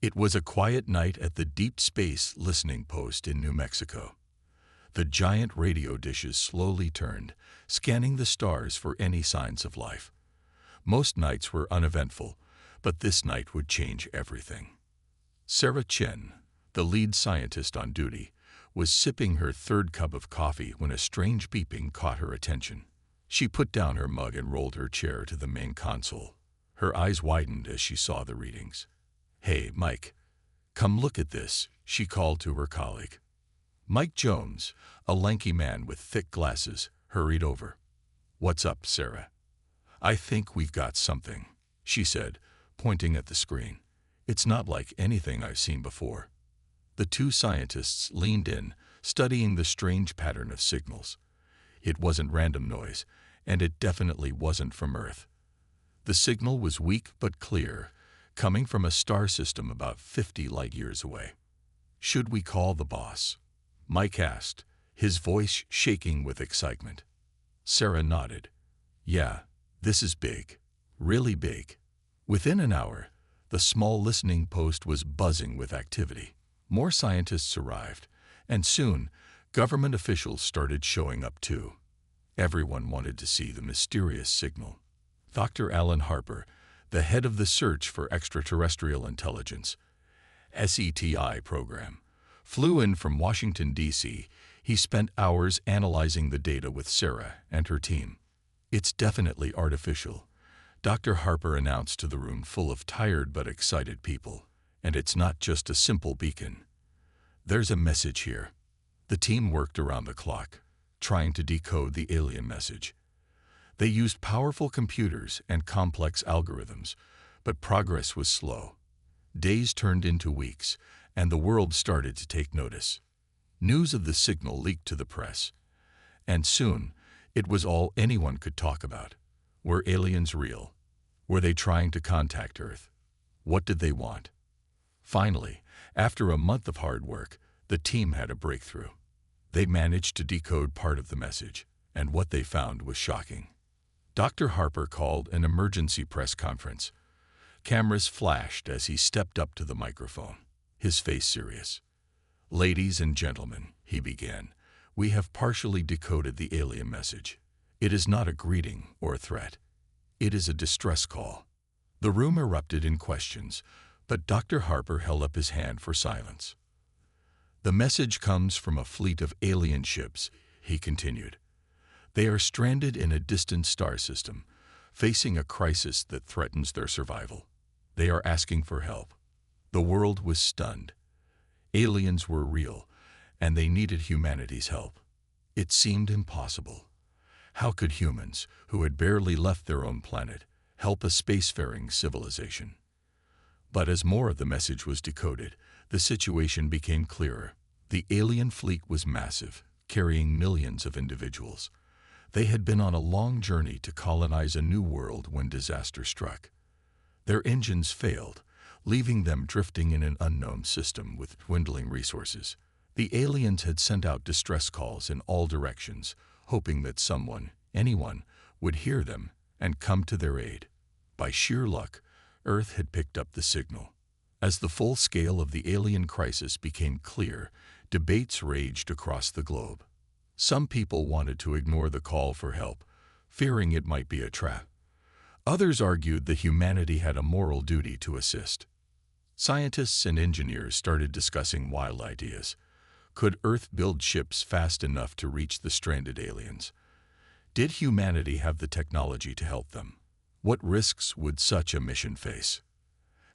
It was a quiet night at the Deep Space Listening Post in New Mexico. The giant radio dishes slowly turned, scanning the stars for any signs of life. Most nights were uneventful, but this night would change everything. Sarah Chen, the lead scientist on duty, was sipping her third cup of coffee when a strange beeping caught her attention. She put down her mug and rolled her chair to the main console. Her eyes widened as she saw the readings. "Hey, Mike, come look at this," she called to her colleague. Mike Jones, a lanky man with thick glasses, hurried over. "What's up, Sarah?" "I think we've got something," she said, pointing at the screen. "It's not like anything I've seen before." The two scientists leaned in, studying the strange pattern of signals. It wasn't random noise, and it definitely wasn't from Earth. The signal was weak but clear, coming from a star system about 50 light-years away. "Should we call the boss?" Mike asked, his voice shaking with excitement. Sarah nodded. "Yeah, this is big. Really big." Within an hour, the small listening post was buzzing with activity. More scientists arrived, and soon, government officials started showing up too. Everyone wanted to see the mysterious signal. Dr. Alan Harper, the head of the Search for Extraterrestrial Intelligence (SETI) program, flew in from Washington, D.C. He spent hours analyzing the data with Sarah and her team. "It's definitely artificial," Dr. Harper announced to the room full of tired but excited people. "And it's not just a simple beacon. There's a message here." The team worked around the clock, trying to decode the alien message. They used powerful computers and complex algorithms, but progress was slow. Days turned into weeks, and the world started to take notice. News of the signal leaked to the press, and soon it was all anyone could talk about. Were aliens real? Were they trying to contact Earth? What did they want? Finally, after a month of hard work, the team had a breakthrough. They managed to decode part of the message, and what they found was shocking. Dr. Harper called an emergency press conference. Cameras flashed as he stepped up to the microphone, his face serious. "Ladies and gentlemen," he began, "we have partially decoded the alien message. It is not a greeting or a threat. It is a distress call." The room erupted in questions, but Dr. Harper held up his hand for silence. "The message comes from a fleet of alien ships," he continued. "They are stranded in a distant star system, facing a crisis that threatens their survival. They are asking for help." The world was stunned. Aliens were real, and they needed humanity's help. It seemed impossible. How could humans, who had barely left their own planet, help a spacefaring civilization? But as more of the message was decoded, the situation became clearer. The alien fleet was massive, carrying millions of individuals. They had been on a long journey to colonize a new world when disaster struck. Their engines failed, leaving them drifting in an unknown system with dwindling resources. The aliens had sent out distress calls in all directions, hoping that someone, anyone, would hear them and come to their aid. By sheer luck, Earth had picked up the signal. As the full scale of the alien crisis became clear, debates raged across the globe. Some people wanted to ignore the call for help, fearing it might be a trap. Others argued that humanity had a moral duty to assist. Scientists and engineers started discussing wild ideas. Could Earth build ships fast enough to reach the stranded aliens? Did humanity have the technology to help them? What risks would such a mission face?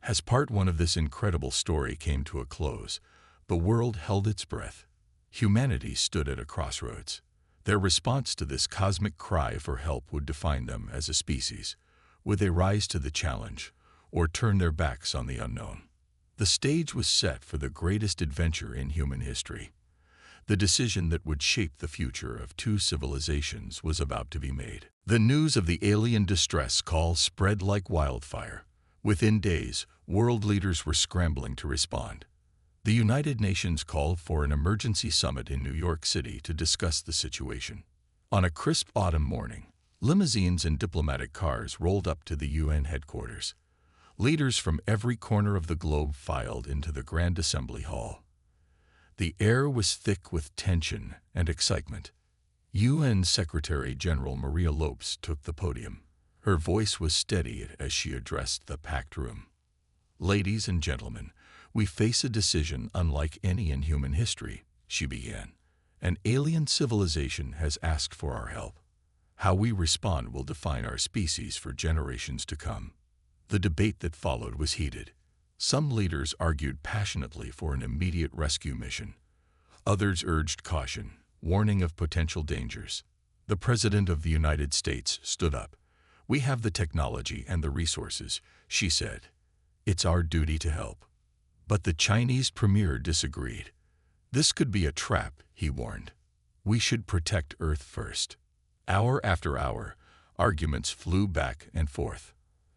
As part one of this incredible story came to a close, the world held its breath. Humanity stood at a crossroads. Their response to this cosmic cry for help would define them as a species. Would they rise to the challenge, or turn their backs on the unknown? The stage was set for the greatest adventure in human history. The decision that would shape the future of two civilizations was about to be made. The news of the alien distress call spread like wildfire. Within days, world leaders were scrambling to respond. The United Nations called for an emergency summit in New York City to discuss the situation. On a crisp autumn morning, limousines and diplomatic cars rolled up to the UN headquarters. Leaders from every corner of the globe filed into the Grand Assembly Hall. The air was thick with tension and excitement. UN Secretary General Maria Lopes took the podium. Her voice was steady as she addressed the packed room. "Ladies and gentlemen, we face a decision unlike any in human history," she began. "An alien civilization has asked for our help. How we respond will define our species for generations to come." The debate that followed was heated. Some leaders argued passionately for an immediate rescue mission. Others urged caution, warning of potential dangers. The President of the United States stood up. "We have the technology and the resources," she said. "It's our duty to help." But the Chinese premier disagreed. "This could be a trap," he warned. "We should protect Earth first." Hour after hour, arguments flew back and forth.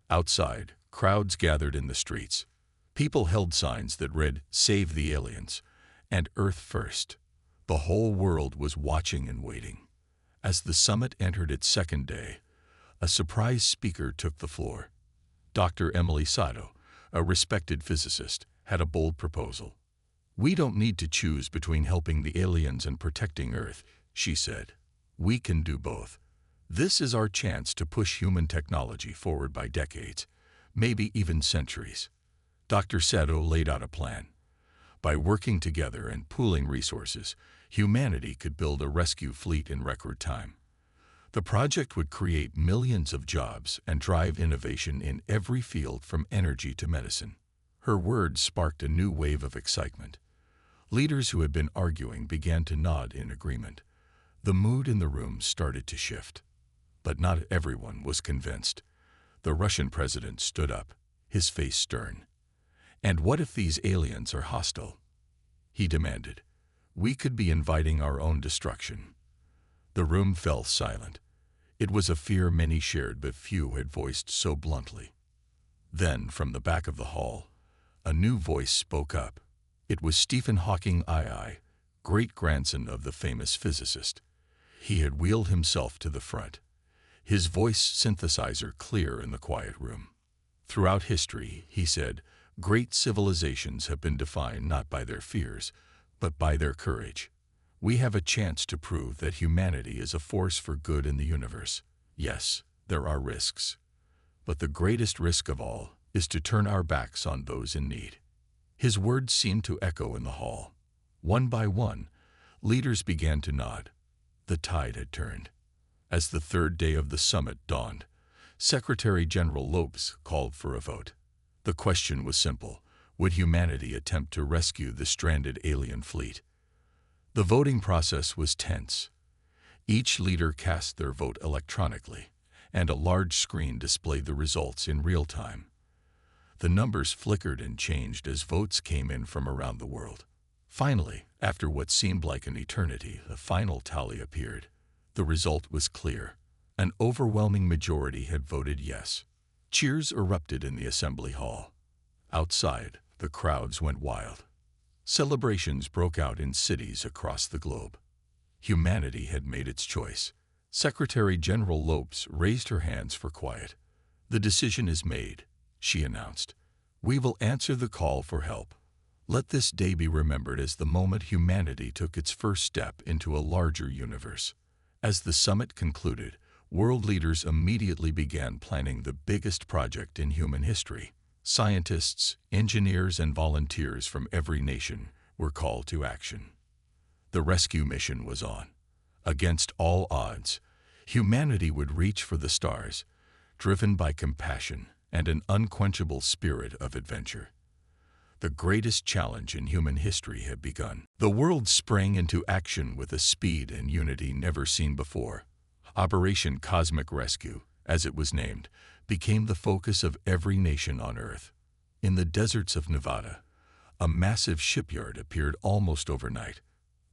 Outside, crowds gathered in the streets. People held signs that read, "Save the aliens," and "Earth first." The whole world was watching and waiting. As the summit entered its second day, a surprise speaker took the floor. Dr. Emily Sato, a respected physicist, had a bold proposal. "We don't need to choose between helping the aliens and protecting Earth," she said. "We can do both. This is our chance to push human technology forward by decades, maybe even centuries." Dr. Sato laid out a plan. By working together and pooling resources, humanity could build a rescue fleet in record time. The project would create millions of jobs and drive innovation in every field from energy to medicine. Her words sparked a new wave of excitement. Leaders who had been arguing began to nod in agreement. The mood in the room started to shift. But not everyone was convinced. The Russian president stood up, his face stern. "And what if these aliens are hostile?" he demanded. "We could be inviting our own destruction." The room fell silent. It was a fear many shared but few had voiced so bluntly. Then, from the back of the hall, a new voice spoke up. It was Stephen Hawking II, great-grandson of the famous physicist. He had wheeled himself to the front, his voice synthesizer clear in the quiet room. "Throughout history," he said, "great civilizations have been defined not by their fears, but by their courage. We have a chance to prove that humanity is a force for good in the universe. Yes, there are risks. But the greatest risk of all is to turn our backs on those in need." His words seemed to echo in the hall. One by one, leaders began to nod. The tide had turned. As the third day of the summit dawned, Secretary General Lopes called for a vote. The question was simple: would humanity attempt to rescue the stranded alien fleet? The voting process was tense. Each leader cast their vote electronically, and a large screen displayed the results in real time. The numbers flickered and changed as votes came in from around the world. Finally, after what seemed like an eternity, the final tally appeared. The result was clear. An overwhelming majority had voted yes. Cheers erupted in the assembly hall. Outside, the crowds went wild. Celebrations broke out in cities across the globe. Humanity had made its choice. Secretary General Lopes raised her hands for quiet. "The decision is made," she announced. "We will answer the call for help. Let this day be remembered as the moment humanity took its first step into a larger universe." As the summit concluded, world leaders immediately began planning the biggest project in human history. Scientists, engineers, and volunteers from every nation were called to action. The rescue mission was on. Against all odds, humanity would reach for the stars, driven by compassion and an unquenchable spirit of adventure. The greatest challenge in human history had begun. The world sprang into action with a speed and unity never seen before. Operation Cosmic Rescue, as it was named, became the focus of every nation on Earth. In the deserts of Nevada, a massive shipyard appeared almost overnight.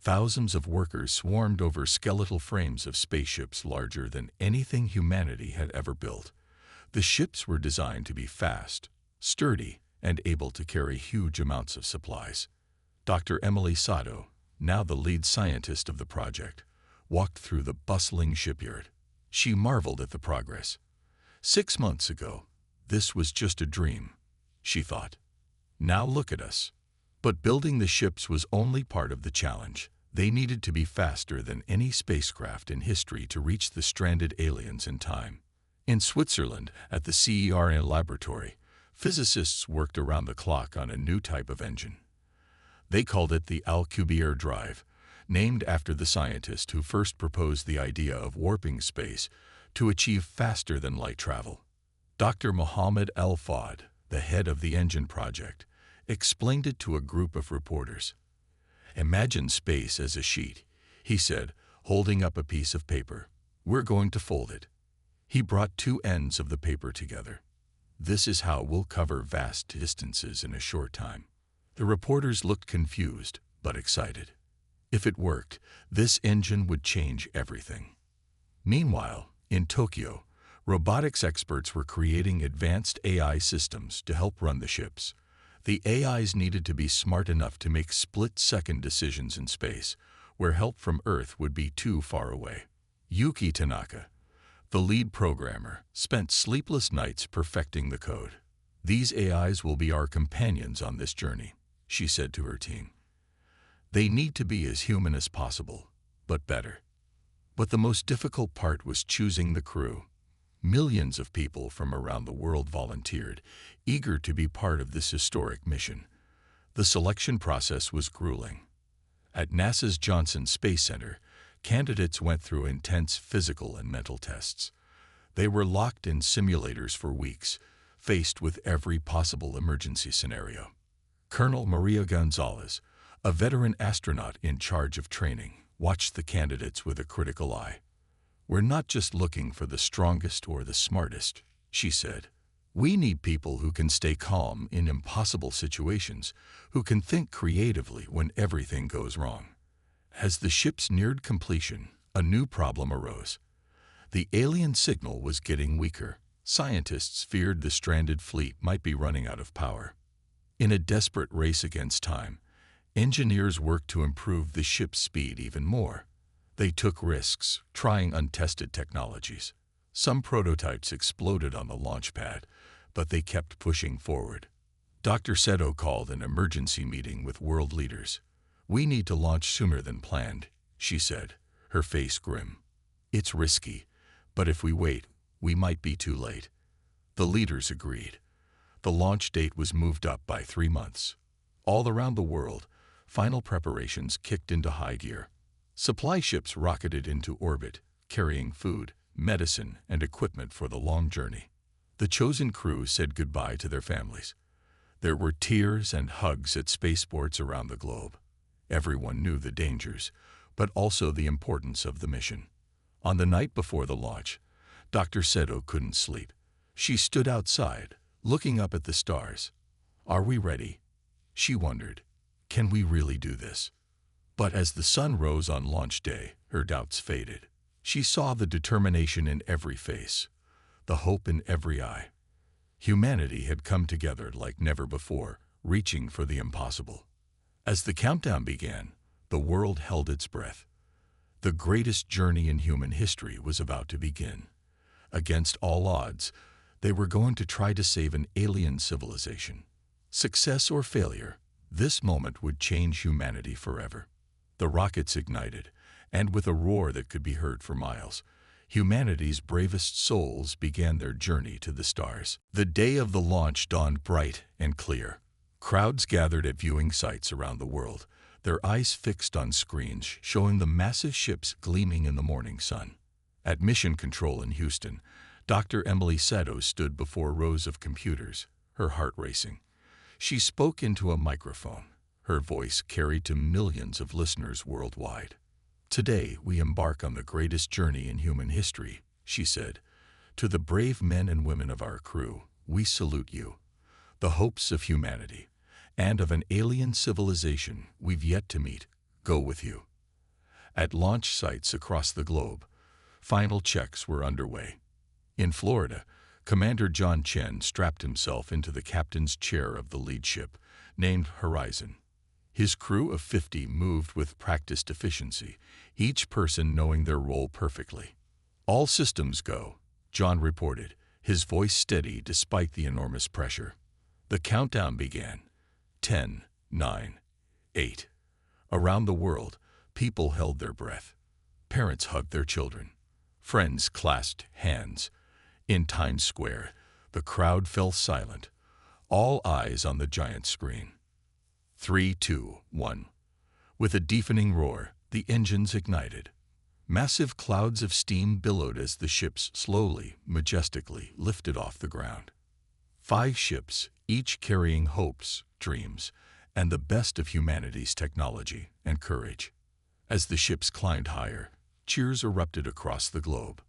Thousands of workers swarmed over skeletal frames of spaceships larger than anything humanity had ever built. The ships were designed to be fast, sturdy, and able to carry huge amounts of supplies. Dr. Emily Sato, now the lead scientist of the project, walked through the bustling shipyard. She marveled at the progress. 6 months ago, this was just a dream. she thought. Now look at us. But building the ships was only part of the challenge. They needed to be faster than any spacecraft in history to reach the stranded aliens in time. In Switzerland, at the CERN laboratory, physicists worked around the clock on a new type of engine. They called it the Alcubierre drive, named after the scientist who first proposed the idea of warping space to achieve faster-than-light travel. Dr. Mohammed El-Fawad, the head of the engine project, explained it to a group of reporters. "Imagine space as a sheet," he said, holding up a piece of paper. "We're going to fold it." He brought two ends of the paper together. "This is how we'll cover vast distances in a short time." The reporters looked confused, but excited. If it worked, this engine would change everything. Meanwhile, in Tokyo, robotics experts were creating advanced AI systems to help run the ships. The AIs needed to be smart enough to make split-second decisions in space, where help from Earth would be too far away. Yuki Tanaka, the lead programmer, spent sleepless nights perfecting the code. "These AIs will be our companions on this journey," she said to her team. "They need to be as human as possible, but better." But the most difficult part was choosing the crew. Millions of people from around the world volunteered, eager to be part of this historic mission. The selection process was grueling. At NASA's Johnson Space Center, candidates went through intense physical and mental tests. They were locked in simulators for weeks, faced with every possible emergency scenario. Colonel Maria Gonzalez, a veteran astronaut in charge of training, watched the candidates with a critical eye. "We're not just looking for the strongest or the smartest," she said. "We need people who can stay calm in impossible situations, who can think creatively when everything goes wrong." As the ships neared completion, a new problem arose. The alien signal was getting weaker. Scientists feared the stranded fleet might be running out of power. In a desperate race against time, engineers worked to improve the ship's speed even more. They took risks, trying untested technologies. Some prototypes exploded on the launch pad, but they kept pushing forward. Dr. Seto called an emergency meeting with world leaders. "We need to launch sooner than planned," she said, her face grim. "It's risky, but if we wait, we might be too late." The leaders agreed. The launch date was moved up by 3 months. All around the world, final preparations kicked into high gear. Supply ships rocketed into orbit, carrying food, medicine, and equipment for the long journey. The chosen crew said goodbye to their families. There were tears and hugs at spaceports around the globe. Everyone knew the dangers, but also the importance of the mission. On the night before the launch, Dr. Seto couldn't sleep. She stood outside, looking up at the stars. "Are we ready?" she wondered. "Can we really do this?" But as the sun rose on launch day, her doubts faded. She saw the determination in every face, the hope in every eye. Humanity had come together like never before, reaching for the impossible. As the countdown began, the world held its breath. The greatest journey in human history was about to begin. Against all odds, they were going to try to save an alien civilization. Success or failure, this moment would change humanity forever. The rockets ignited, and with a roar that could be heard for miles, humanity's bravest souls began their journey to the stars. The day of the launch dawned bright and clear. Crowds gathered at viewing sites around the world, their eyes fixed on screens showing the massive ships gleaming in the morning sun. At Mission Control in Houston, Dr. Emily Sato stood before rows of computers, her heart racing. She spoke into a microphone. Her voice carried to millions of listeners worldwide. "Today we embark on the greatest journey in human history," she said. "To the brave men and women of our crew, we salute you. The hopes of humanity, and of an alien civilization we've yet to meet, go with you." At launch sites across the globe, final checks were underway. In Florida, Commander John Chen strapped himself into the captain's chair of the lead ship, named Horizon. His crew of 50 moved with practiced efficiency, each person knowing their role perfectly. "All systems go," John reported, his voice steady despite the enormous pressure. The countdown began. 10, 9, 8. Around the world, people held their breath. Parents hugged their children. Friends clasped hands. In Times Square, the crowd fell silent, all eyes on the giant screen. 3, 2, 1. With a deafening roar, the engines ignited. Massive clouds of steam billowed as the ships slowly, majestically lifted off the ground. 5 ships, each carrying hopes, dreams, and the best of humanity's technology and courage. As the ships climbed higher, cheers erupted across the globe.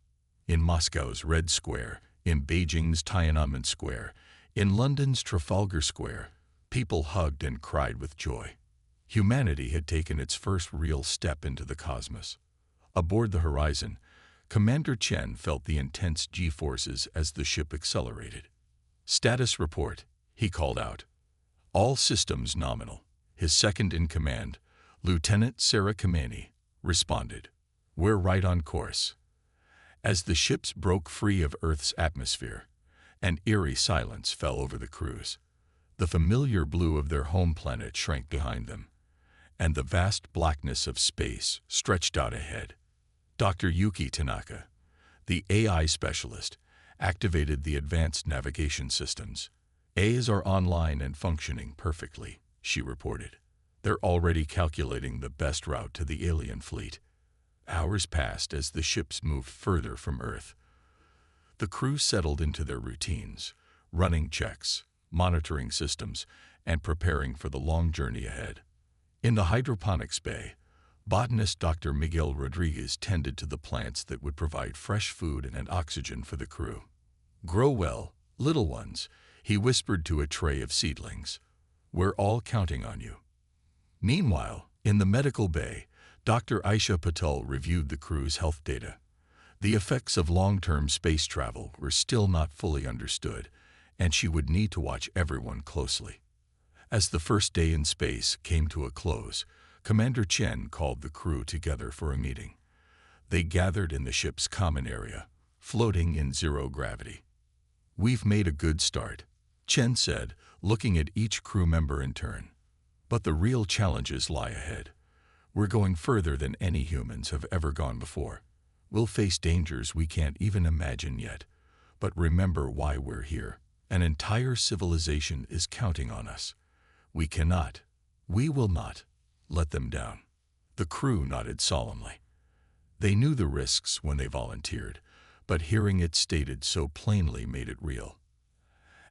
In Moscow's Red Square, in Beijing's Tiananmen Square, in London's Trafalgar Square, people hugged and cried with joy. Humanity had taken its first real step into the cosmos. Aboard the Horizon, Commander Chen felt the intense G-forces as the ship accelerated. "Status report," he called out. "All systems nominal." His second-in-command, Lieutenant Sarah Kameni, responded, "We're right on course." As the ships broke free of Earth's atmosphere, an eerie silence fell over the crews. The familiar blue of their home planet shrank behind them, and the vast blackness of space stretched out ahead. Dr. Yuki Tanaka, the AI specialist, activated the advanced navigation systems. "AIs are online and functioning perfectly," she reported. "They're already calculating the best route to the alien fleet." Hours passed as the ships moved further from Earth. The crew settled into their routines, running checks, monitoring systems, and preparing for the long journey ahead. In the hydroponics bay, botanist Dr. Miguel Rodriguez tended to the plants that would provide fresh food and oxygen for the crew. "Grow well, little ones," he whispered to a tray of seedlings. "We're all counting on you." Meanwhile, in the medical bay, Dr. Aisha Patel reviewed the crew's health data. The effects of long-term space travel were still not fully understood, and she would need to watch everyone closely. As the first day in space came to a close, Commander Chen called the crew together for a meeting. They gathered in the ship's common area, floating in zero gravity. "We've made a good start," Chen said, looking at each crew member in turn. "But the real challenges lie ahead. We're going further than any humans have ever gone before. We'll face dangers we can't even imagine yet. But remember why we're here. An entire civilization is counting on us. We will not, let them down." The crew nodded solemnly. They knew the risks when they volunteered, but hearing it stated so plainly made it real.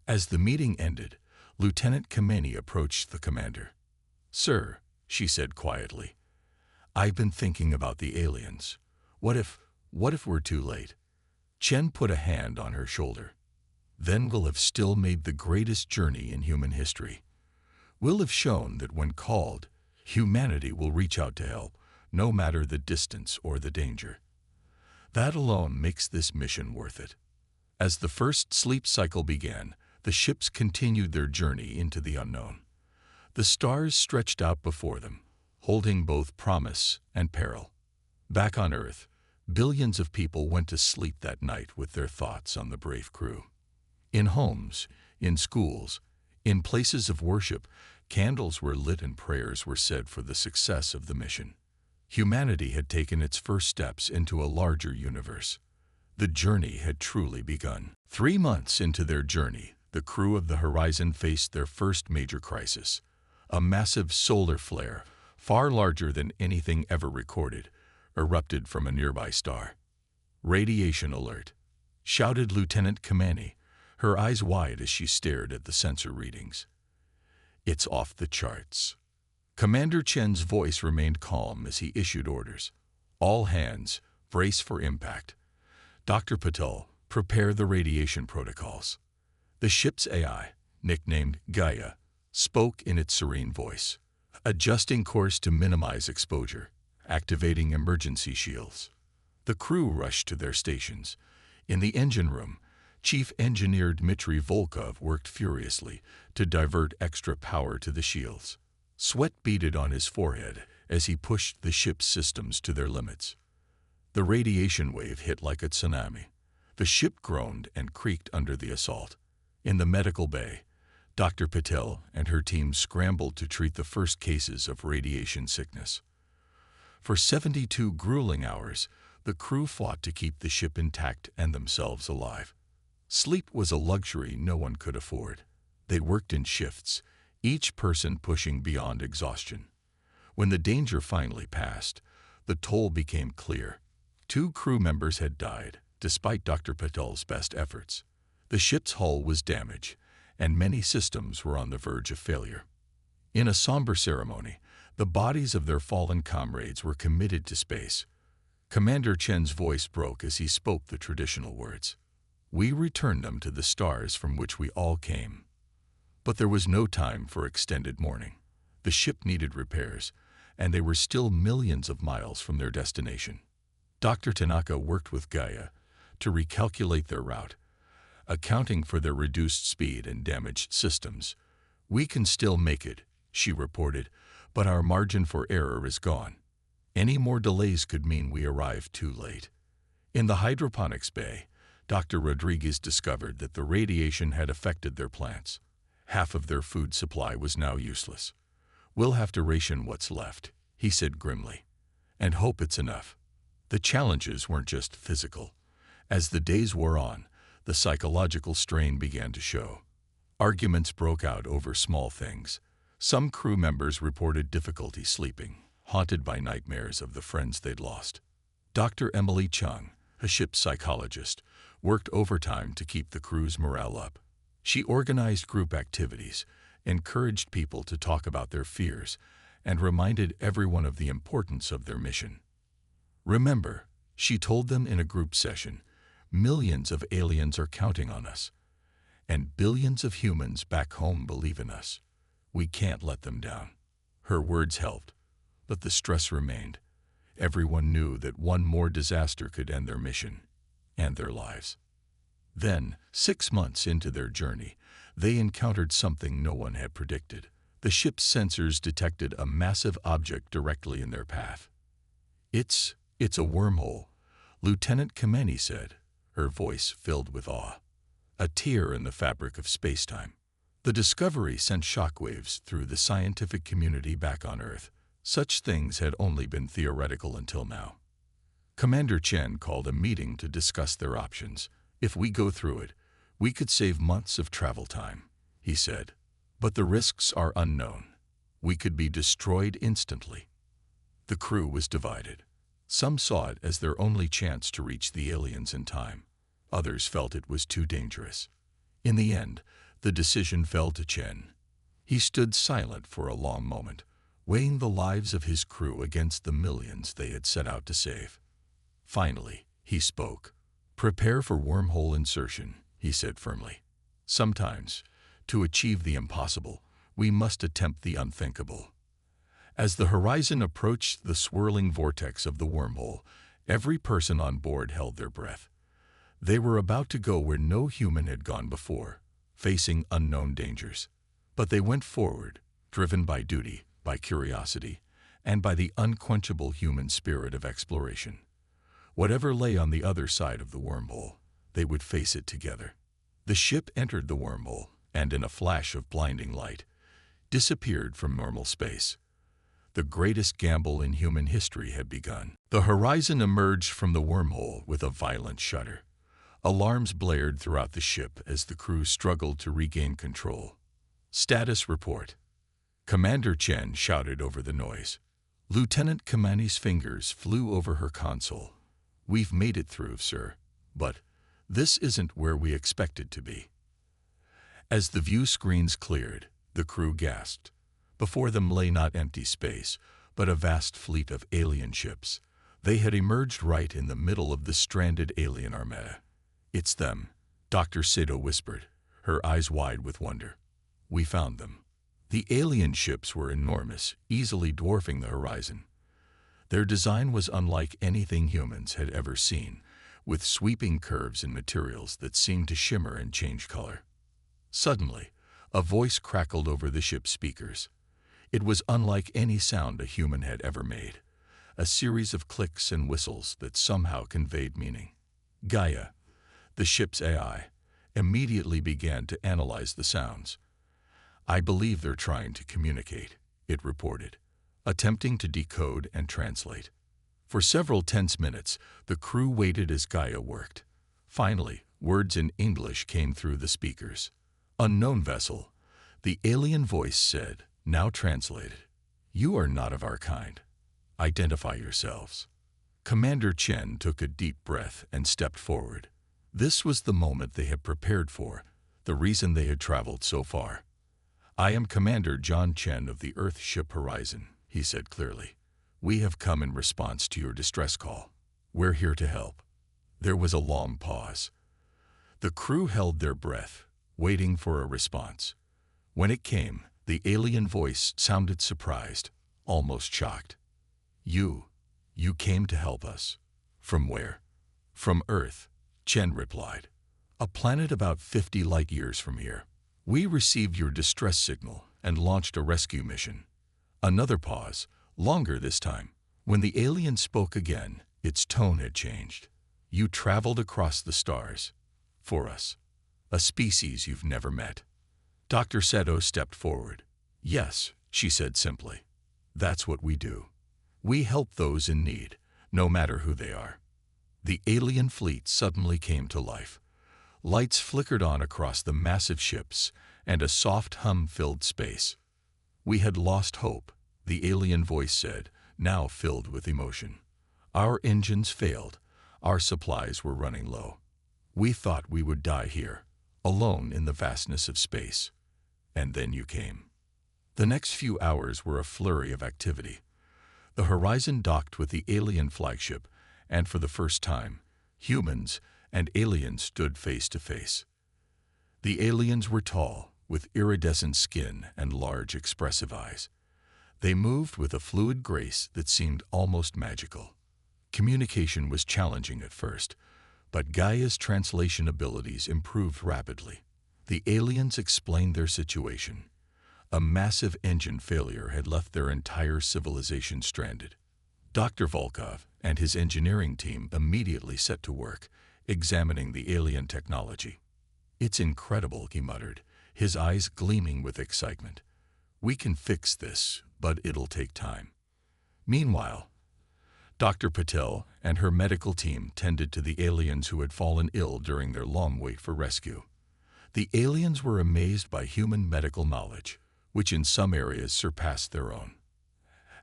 As the meeting ended, Lieutenant Kameni approached the commander. "Sir," she said quietly, "I've been thinking about the aliens. What if we're too late?" Chen put a hand on her shoulder. "Then we'll have still made the greatest journey in human history. We'll have shown that when called, humanity will reach out to help, no matter the distance or the danger. That alone makes this mission worth it." As the first sleep cycle began, the ships continued their journey into the unknown. The stars stretched out before them, holding both promise and peril. Back on Earth, billions of people went to sleep that night with their thoughts on the brave crew. In homes, in schools, in places of worship, candles were lit and prayers were said for the success of the mission. Humanity had taken its first steps into a larger universe. The journey had truly begun. 3 months into their journey, the crew of the Horizon faced their first major crisis. A massive solar flare, far larger than anything ever recorded, erupted from a nearby star. "Radiation alert," shouted Lieutenant Kameni, her eyes wide as she stared at the sensor readings. "It's off the charts." Commander Chen's voice remained calm as he issued orders. "All hands, brace for impact. Dr. Patel, prepare the radiation protocols." The ship's AI, nicknamed Gaia, spoke in its serene voice, adjusting course to minimize exposure, activating emergency shields. The crew rushed to their stations. In the engine room, Chief Engineer Dmitry Volkov worked furiously to divert extra power to the shields. Sweat beaded on his forehead as he pushed the ship's systems to their limits. The radiation wave hit like a tsunami. The ship groaned and creaked under the assault. In the medical bay, Dr. Patel and her team scrambled to treat the first cases of radiation sickness. For 72 grueling hours, the crew fought to keep the ship intact and themselves alive. Sleep was a luxury no one could afford. They worked in shifts, each person pushing beyond exhaustion. When the danger finally passed, the toll became clear. 2 crew members had died, despite Dr. Patel's best efforts. The ship's hull was damaged, and many systems were on the verge of failure. In a somber ceremony, the bodies of their fallen comrades were committed to space. Commander Chen's voice broke as he spoke the traditional words. "We return them to the stars from which we all came." But there was no time for extended mourning. The ship needed repairs, and they were still millions of miles from their destination. Dr. Tanaka worked with Gaia to recalculate their route, accounting for their reduced speed and damaged systems. "We can still make it," she reported, "but our margin for error is gone. Any more delays could mean we arrive too late." In the hydroponics bay, Dr. Rodriguez discovered that the radiation had affected their plants. Half of their food supply was now useless. "We'll have to ration what's left," he said grimly, "and hope it's enough." The challenges weren't just physical. As the days wore on, the psychological strain began to show. Arguments broke out over small things. Some crew members reported difficulty sleeping, haunted by nightmares of the friends they'd lost. Dr. Emily Chung, a ship psychologist, worked overtime to keep the crew's morale up. She organized group activities, encouraged people to talk about their fears, and reminded everyone of the importance of their mission. "Remember," she told them in a group session, "millions of aliens are counting on us, and billions of humans back home believe in us. We can't let them down." Her words helped, but the stress remained. Everyone knew that one more disaster could end their mission and their lives. Then, 6 months into their journey, they encountered something no one had predicted. The ship's sensors detected a massive object directly in their path. It's a wormhole," Lieutenant Kameni said, her voice filled with awe. "A tear in the fabric of spacetime." The discovery sent shockwaves through the scientific community back on Earth. Such things had only been theoretical until now. Commander Chen called a meeting to discuss their options. "If we go through it, we could save months of travel time," he said. "But the risks are unknown. We could be destroyed instantly." The crew was divided. Some saw it as their only chance to reach the aliens in time. Others felt it was too dangerous. In the end, the decision fell to Chen. He stood silent for a long moment, weighing the lives of his crew against the millions they had set out to save. Finally, he spoke. "Prepare for wormhole insertion," he said firmly. "Sometimes, to achieve the impossible, we must attempt the unthinkable." As the horizon approached the swirling vortex of the wormhole, every person on board held their breath. They were about to go where no human had gone before, facing unknown dangers. But they went forward, driven by duty, by curiosity, and by the unquenchable human spirit of exploration. Whatever lay on the other side of the wormhole, they would face it together. The ship entered the wormhole, and in a flash of blinding light, disappeared from normal space. The greatest gamble in human history had begun. The horizon emerged from the wormhole with a violent shudder. Alarms blared throughout the ship as the crew struggled to regain control. "Status report," Commander Chen shouted over the noise. Lieutenant Kamani's fingers flew over her console. "We've made it through, sir, but this isn't where we expected to be." As the view screens cleared, the crew gasped. Before them lay not empty space, but a vast fleet of alien ships. They had emerged right in the middle of the stranded alien armada. "It's them," Dr. Sato whispered, her eyes wide with wonder. "We found them." The alien ships were enormous, easily dwarfing the horizon. Their design was unlike anything humans had ever seen, with sweeping curves and materials that seemed to shimmer and change color. Suddenly, a voice crackled over the ship's speakers. It was unlike any sound a human had ever made, a series of clicks and whistles that somehow conveyed meaning. Gaia, the ship's AI, immediately began to analyze the sounds. "I believe they're trying to communicate," it reported, attempting to decode and translate. For several tense minutes, the crew waited as Gaia worked. Finally, words in English came through the speakers. "Unknown vessel," the alien voice said, now translated. "You are not of our kind. Identify yourselves." Commander Chen took a deep breath and stepped forward. This was the moment they had prepared for, the reason they had traveled so far. "I am Commander John Chen of the Earth ship Horizon," he said clearly. "We have come in response to your distress call. We're here to help." There was a long pause. The crew held their breath, waiting for a response. When it came, the alien voice sounded surprised, almost shocked. You came to help us." "From where?" "From Earth," Chen replied. "A planet about 50 light years from here. We received your distress signal and launched a rescue mission." Another pause, longer this time. When the alien spoke again, its tone had changed. "You traveled across the stars. For us. A species you've never met." Dr. Seto stepped forward. "Yes," she said simply. "That's what we do. We help those in need, no matter who they are." The alien fleet suddenly came to life. Lights flickered on across the massive ships, and a soft hum filled space. "We had lost hope," the alien voice said, now filled with emotion. "Our engines failed. Our supplies were running low. We thought we would die here, alone in the vastness of space. And then you came." The next few hours were a flurry of activity. The Horizon docked with the alien flagship, and for the first time, humans and aliens stood face to face. The aliens were tall, with iridescent skin and large, expressive eyes. They moved with a fluid grace that seemed almost magical. Communication was challenging at first, but Gaia's translation abilities improved rapidly. The aliens explained their situation. A massive engine failure had left their entire civilization stranded. Dr. Volkov and his engineering team immediately set to work, examining the alien technology. "It's incredible," he muttered, his eyes gleaming with excitement. "We can fix this, but it'll take time." Meanwhile, Dr. Patel and her medical team tended to the aliens who had fallen ill during their long wait for rescue. The aliens were amazed by human medical knowledge, which in some areas surpassed their own.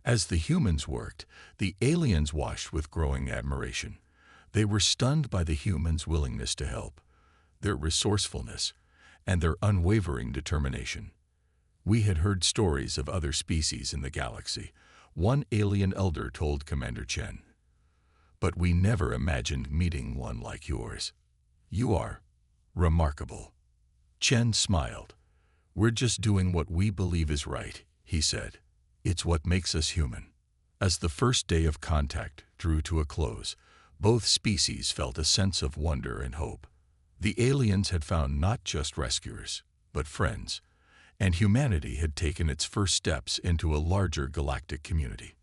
As the humans worked, the aliens watched with growing admiration. They were stunned by the humans' willingness to help, their resourcefulness, and their unwavering determination. "We had heard stories of other species in the galaxy," one alien elder told Commander Chen. "But we never imagined meeting one like yours. You are remarkable." Chen smiled. "We're just doing what we believe is right," he said. "It's what makes us human." As the first day of contact drew to a close, both species felt a sense of wonder and hope. The aliens had found not just rescuers, but friends, and humanity had taken its first steps into a larger galactic community.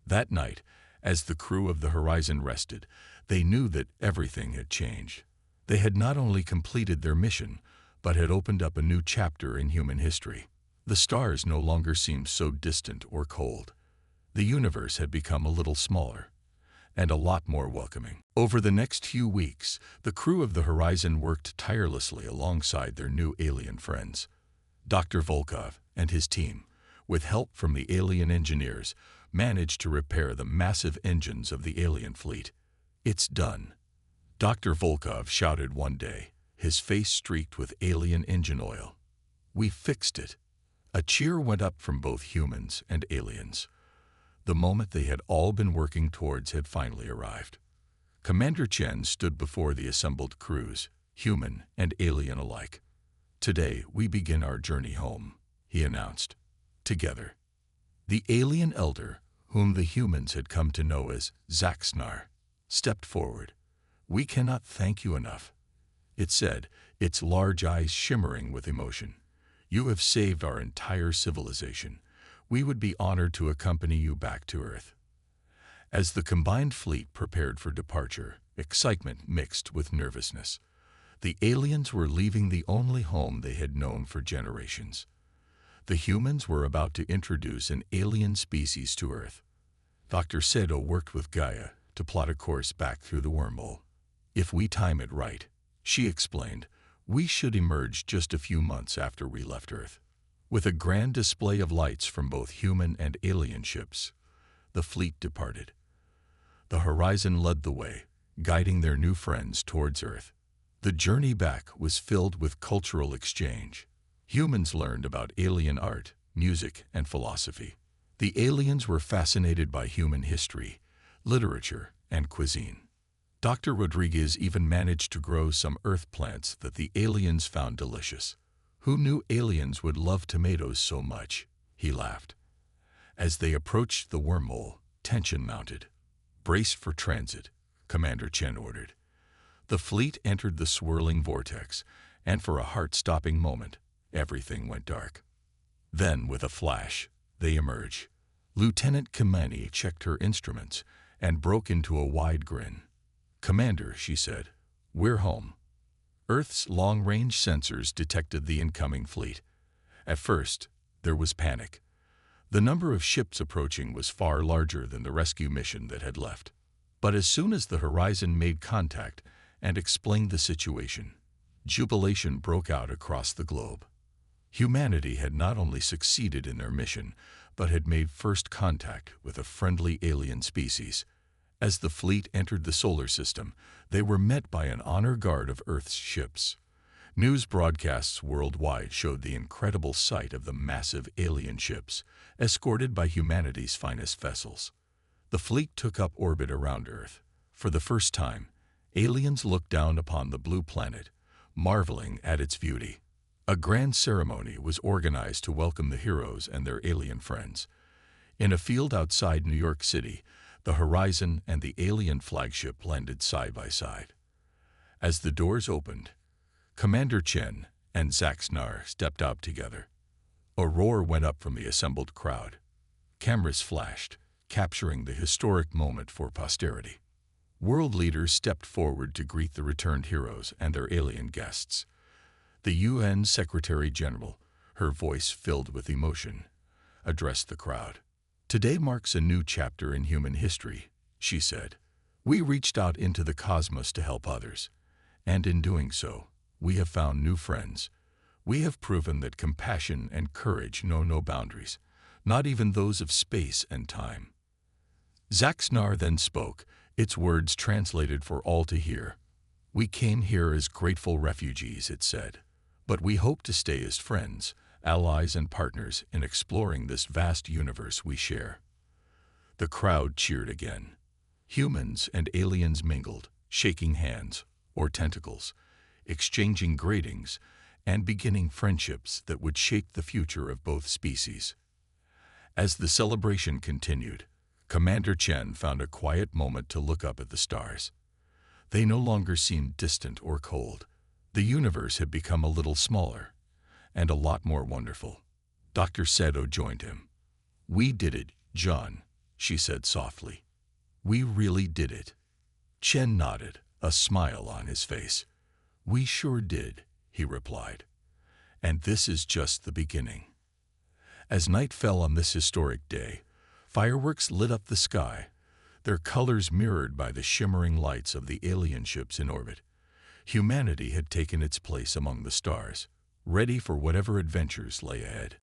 That night, as the crew of the Horizon rested, they knew that everything had changed. They had not only completed their mission, but had opened up a new chapter in human history. The stars no longer seemed so distant or cold. The universe had become a little smaller, and a lot more welcoming. Over the next few weeks, the crew of the Horizon worked tirelessly alongside their new alien friends. Dr. Volkov and his team, with help from the alien engineers, managed to repair the massive engines of the alien fleet. "It's done," Dr. Volkov shouted one day, his face streaked with alien engine oil. "We fixed it." A cheer went up from both humans and aliens. The moment they had all been working towards had finally arrived. Commander Chen stood before the assembled crews, human and alien alike. "Today we begin our journey home," he announced. "Together." The alien elder, whom the humans had come to know as Zaxnar, stepped forward. "We cannot thank you enough," it said, its large eyes shimmering with emotion. "You have saved our entire civilization. We would be honored to accompany you back to Earth." As the combined fleet prepared for departure, excitement mixed with nervousness. The aliens were leaving the only home they had known for generations. The humans were about to introduce an alien species to Earth. Dr. Sedo worked with Gaia to plot a course back through the wormhole. If we time it right, she explained, we should emerge just a few months after we left Earth. With a grand display of lights from both human and alien ships, the fleet departed. The Horizon led the way, guiding their new friends towards Earth. The journey back was filled with cultural exchange. Humans learned about alien art, music, and philosophy. The aliens were fascinated by human history, literature, and cuisine. Dr. Rodriguez even managed to grow some Earth plants that the aliens found delicious. Who knew aliens would love tomatoes so much? He laughed. As they approached the wormhole, tension mounted. Brace for transit, Commander Chen ordered. The fleet entered the swirling vortex, and for a heart-stopping moment, everything went dark. Then, with a flash, they emerged. Lieutenant Kamani checked her instruments and broke into a wide grin. "Commander," she said, "we're home." Earth's long-range sensors detected the incoming fleet. At first, there was panic. The number of ships approaching was far larger than the rescue mission that had left. But as soon as the Horizon made contact and explained the situation, jubilation broke out across the globe. Humanity had not only succeeded in their mission, but had made first contact with a friendly alien species. As the fleet entered the solar system, they were met by an honor guard of Earth's ships. News broadcasts worldwide showed the incredible sight of the massive alien ships, escorted by humanity's finest vessels. The fleet took up orbit around Earth. For the first time, aliens looked down upon the blue planet, marveling at its beauty. A grand ceremony was organized to welcome the heroes and their alien friends. In a field outside New York City, the Horizon and the alien flagship landed side by side. As the doors opened, Commander Chen and Zaxnar stepped out together. A roar went up from the assembled crowd. Cameras flashed, capturing the historic moment for posterity. World leaders stepped forward to greet the returned heroes and their alien guests. The UN Secretary-General, her voice filled with emotion, addressed the crowd. "Today marks a new chapter in human history," she said. "We reached out into the cosmos to help others, and in doing so, we have found new friends. We have proven that compassion and courage know no boundaries, not even those of space and time." Zaxnar then spoke, its words translated for all to hear. "We came here as grateful refugees," it said, "but we hope to stay as friends, allies, and partners in exploring this vast universe we share." The crowd cheered again. Humans and aliens mingled, shaking hands, or tentacles, exchanging greetings, and beginning friendships that would shape the future of both species. As the celebration continued, Commander Chen found a quiet moment to look up at the stars. They no longer seemed distant or cold. The universe had become a little smaller, and a lot more wonderful. Dr. Sedo joined him. "We did it, John," she said softly. "We really did it." Chen nodded, a smile on his face. "We sure did," he replied. "And this is just the beginning." As night fell on this historic day, fireworks lit up the sky, their colors mirrored by the shimmering lights of the alien ships in orbit. Humanity had taken its place among the stars, ready for whatever adventures lay ahead.